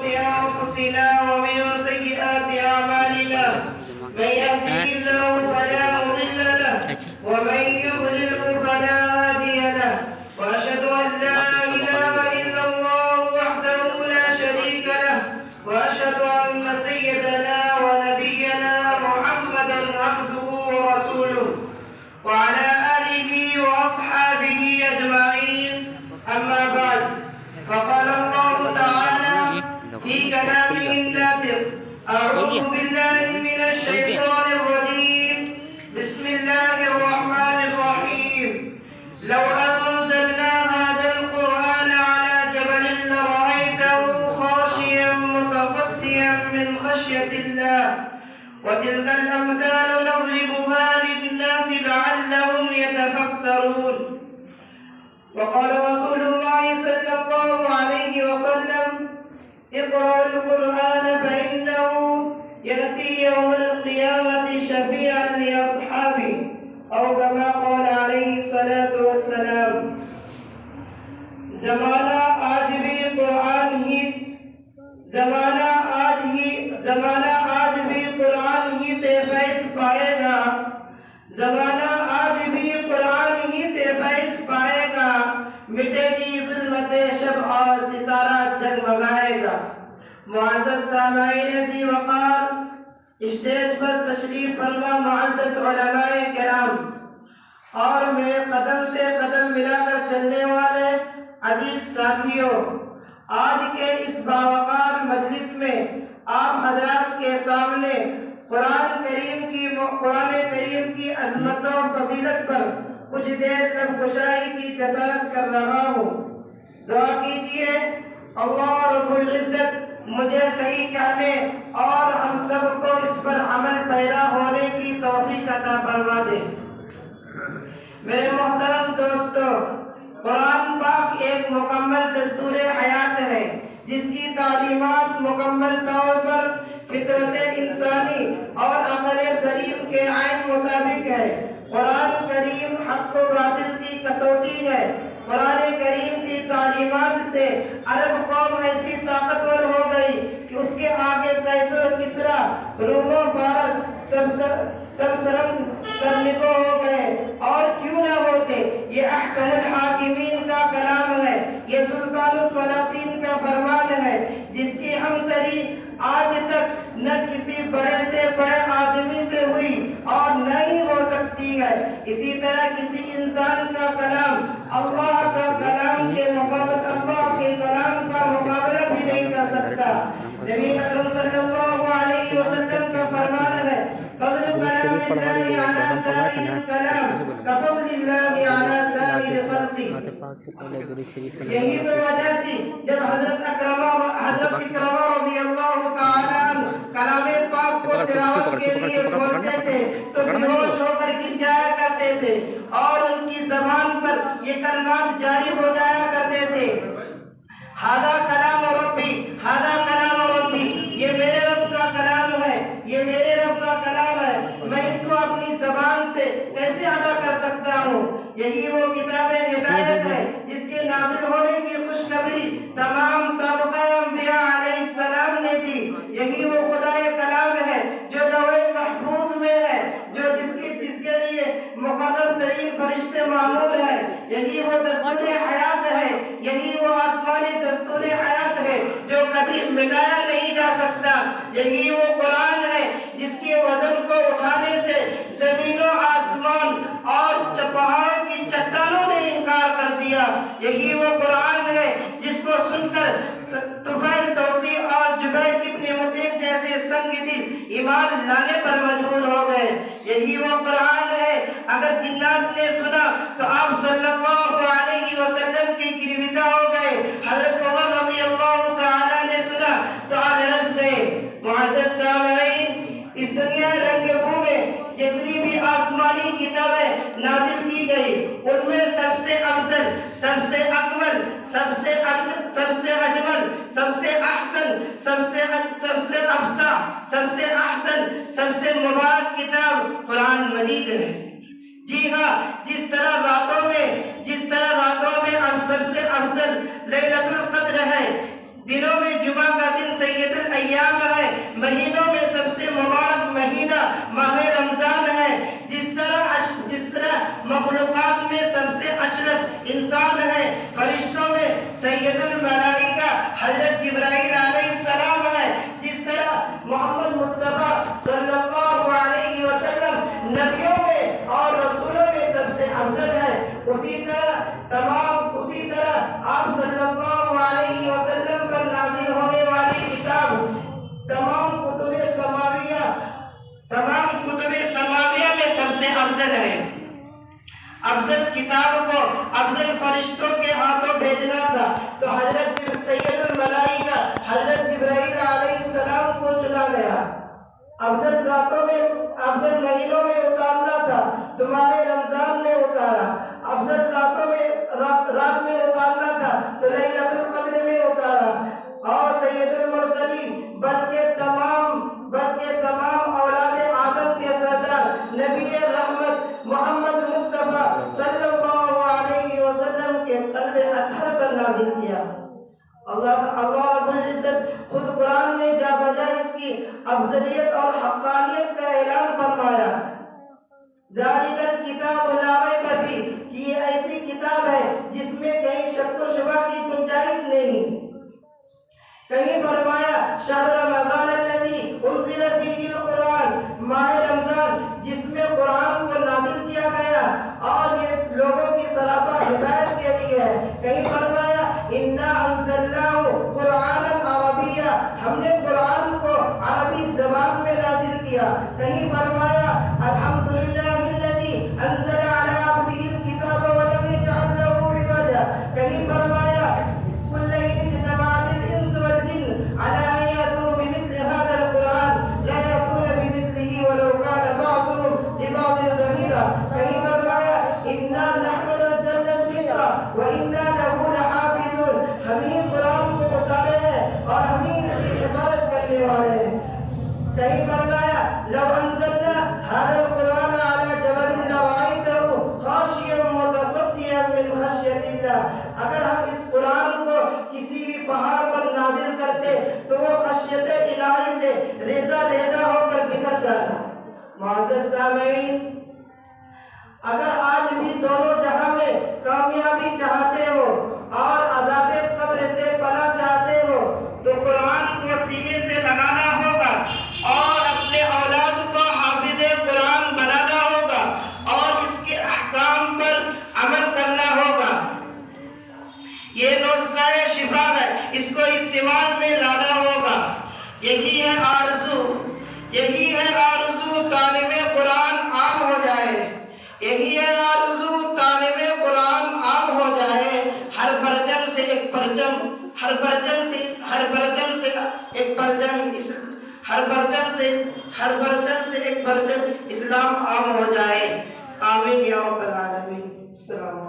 أنفسنا ومن سيئات أعمالنا من يهده الله فلا مضل له ومن يضلل فلا هادي له وأشهد أن لا إله إلا الله وحده لا شريك له وأشهد أن سيدنا ونبينا محمدا عبده ورسوله وعلى آله وأصحابه أجمعين. أما بعد، فقال الله تعالى في كلامه الناطق: أعوذ بالله من الشيطان الرجيم، بسم الله الرحمن الرحيم. لو أنزلنا هذا القرآن على جبل لرأيته خاشعا متصدعا من خشية الله وتلك الأمثال نضربها للناس لعلهم يتفكرون. وقال رسول الله صلى الله عليه وسلم: اقرأوا القرآن فإنه يأتي يوم القيامة شفيعا لأصحابه، أو كما قال عليه الصلاة والسلام. زمانہ آج بھی قرآن ہی سے فیض پائے گا. زمانہ آج بھی قرآن ہی سے فیض پائے گا. مٹے گی ظلمت شب اور ستارہ جگمگائے گا. معزز سامعین ذی وقار، اسٹیج پر تشریف فرما معزز علماء کرام اور میرے قدم سے قدم ملا کر چلنے والے عزیز ساتھیوں، آج کے اس باوقار مجلس میں آپ حضرات کے سامنے قرآن کریم کی عظمت و فضیلت پر کچھ دیر لب گشائی کی جسارت کر رہا ہوں. دعا کیجیے اللہ رب العزت مجھے صحیح کہنے اور ہم سب کو اس پر عمل پیرا ہونے کی توفیق عطا فرما دے. میرے محترم دوستو، قرآن پاک ایک مکمل دستور حیات ہے جس کی تعلیمات مکمل طور پر فطرت انسانی اور عقل سلیم کے عین مطابق ہے. قرآن کریم حق و باطل کی کسوٹی ہے. قرآن کریم کی تعلیمات سے عرب قوم ایسی طاقتور ہو گئی کہ اس کے آگے قیصر و کسریٰ، روم و فارس سب سرنگو ہو گئے. اور کیوں نہ ہوتے؟ یہ احکم الحاکمین کا کلام ہے، یہ سلطان السلاطین کا فرمان ہے جس کی ہمسری آج تک نہ کسی بڑے سے بڑے آدمی سے ہوئی اور نہ ہی ہو سکتی ہے. اسی طرح کسی انسان کا کلام اللہ کا کلام کے کلام کا مقابلہ بھی نہیں کر سکتا. نبی اکرم صلی اللہ علیہ وسلم کا فرمان ہے: فضل کلام اللہ علی سائر الکلام کفضل اللہ علی سائر خلقہ. یہی تو وجہ تھی جب حضرت اکرمہ رضی اللہ تعالیٰ عنہ کلام پاک کو تلاوت کے لیے بولتے تھے تو بیہوش ہو کر گر جایا کرتے تھے اور ان کی زبان پر یہ کلمات جاری ہو جایا کرتے تھے: ھذا کلام ربی، ھذا کلام ربی. یہ میرے رب کا کلام ہے، یہ میرے رب کا کلام ہے، میں اس کو اپنی زبان سے کیسے ادا کر سکتا ہوں. یہی وہ کتاب ہدایت ہے جس کے نازل ہونے کی خوشخبری تمام سابقہ انبیاء علیہ السلام نے دی. یہی وہ خدائے کلام ہے جو لوح محفوظ میں ہے، جو جس کے لیے مقرر ترین فرشتے معمور ہیں. یہی وہ دستور حیات ہے، یہی وہ آسمانی دستور حیات ہے جو کبھی مٹایا نہیں جا سکتا. یہی وہ قرآن ہے جس کے وزن کو اٹھانے سے زمین و آسمان اور پہاڑوں کی چٹانوں نے انکار کر دیا. یہی وہ قرآن ہے جس کو سن کر طفیل دوسی اور جبیر ابن مطعم جیسے سنگ دل ایمان لانے پر مجبور ہو گئے. یہی وہ قرآن ہے اگر جنات نے سنا تو آپ صلی اللہ علیہ وسلم کی گرویدہ ہو گئے. حضرت عمر رضی اللہ تعالیٰ نے سنا تو لرز گئے. معزز سامعین، اس دنیا رنگ بھو میں جتنی بھی آسمانی کتابیں نازل کی گئی ان میں سب سے افضل، سب سے اکمل، سب سے اجمل، سب سے احسن، سب سے افصح، سب سے احسن، سب سے مبارک کتاب قرآن مجید ہے. جی ہاں، جس طرح راتوں میں اب سب سے افضل لیلۃ القدر ہے، دنوں میں جمعہ کا دن سید الایام ہے، مہینوں میں سب سے مبارک مہینہ ماہ رمضان ہے۔ جس طرح مخلوقات میں سب سے اشرف انسان ہے، فرشتوں میں سید الملائکہ حضرت جبرائیل علیہ السلام ہے، جس طرح محمد مصطفیٰ صلی اللہ علیہ وسلم نبیوں میں اور رسولوں میں سب سے افضل ہے، اسی طرح آپ صلی اللہ علیہ وسلم پر نازل ہونے والی کتاب تمام کتب سماویہ میں سب سے افضل ہے۔ افضل کتاب کو افضل فرشتوں کے ہاتھوں بھیجنا تھا تو حضرت سید الملائکہ حضرت جبرائیل علیہ السلام کو چنا گیا۔ افضل راتوں میں افضل مہینوں میں اتارنا تھا تو ماہ رمضان میں اتارا۔ افضل رات میں اتارنا تھا تو لیلۃ القدر میں اتارا۔ اور سید المرسلین بلکہ تمام اولاد آدم کے سردار نبی رحمت محمد مصطفیٰ صلی اللہ علیہ وسلم کے قلب اطہر پر نازل کیا۔ اللہ رب العزت خود قرآن میں جا بجا اس کی افضلیت اور حقانیت کا اعلان فرمایا۔ ذالک الکتاب لا ریب فیہ، کہ یہ ایسی کتاب ہے جس میں کہیں شک و شبہ کی گنجائش نہیں۔ کہیں فرمایا شہر رمضان الذی انزل فیہ القرآن، ماہ رمضان جس میں قرآن کو نازل کیا گیا اور یہ لوگوں کی سراپا ہدایت کے لیے ہے۔ کہیں فرمایا انا انزلناہ قرآنا عربیا، ہم نے قرآن کو عربی زبان میں نازل کیا۔ کہیں فرمایا الحمدللہ الذی انزل علی عبدہ الکتاب ولم یجعل لہ عوجا۔ کہیں فرمایا قل لئن اجتمعت الانس والجن علی ان یأتوا بمثل هذا القرآن لا یأتون بمثلہ ولو کان بعضهم لبعض ظہیرا۔ کہیں فرمایا انا نحن نزلنا الذکر وانا لہ لحافظون، ہم ہی قرآن کو اتارے ہیں اور ہم ہی اس کی حفاظت کرنے والے ہیں۔ کہیں فرمایا لو انزلنا هذا القرآن على جبل لرأيته خاشعا متصدعا من خشیۃ اللہ، اگر ہم اس قرآن کو کسی بھی پہاڑ پر نازل کرتے تو وہ خشیت الہی سے ریزہ ریزہ ہو کر بکھر جاتا۔ معزز سامعین، اگر آج بھی دونوں جہاں میں کامیابی چاہتے ہو اور عذاب قبر سے پناہ چاہتے ہو تو قرآن کو سینے سے لگانا ہوگا اور اپنے اولاد کو حافظ قرآن بنانا ہوگا اور اس کے احکام پر عمل کرنا ہوگا۔ یہ نسخہ شفا ہے، اس کو استعمال میں لانا ہوگا۔ یہی ہے آرزو طالب قرآن عام ہو جائے، یہی ہے آرزو طالب قرآن عام ہو جائے۔ ہر برجم سے ایک پرچم اسلام عام ہو جائے۔ آمین یا رب العالمین۔ السلام علیکم۔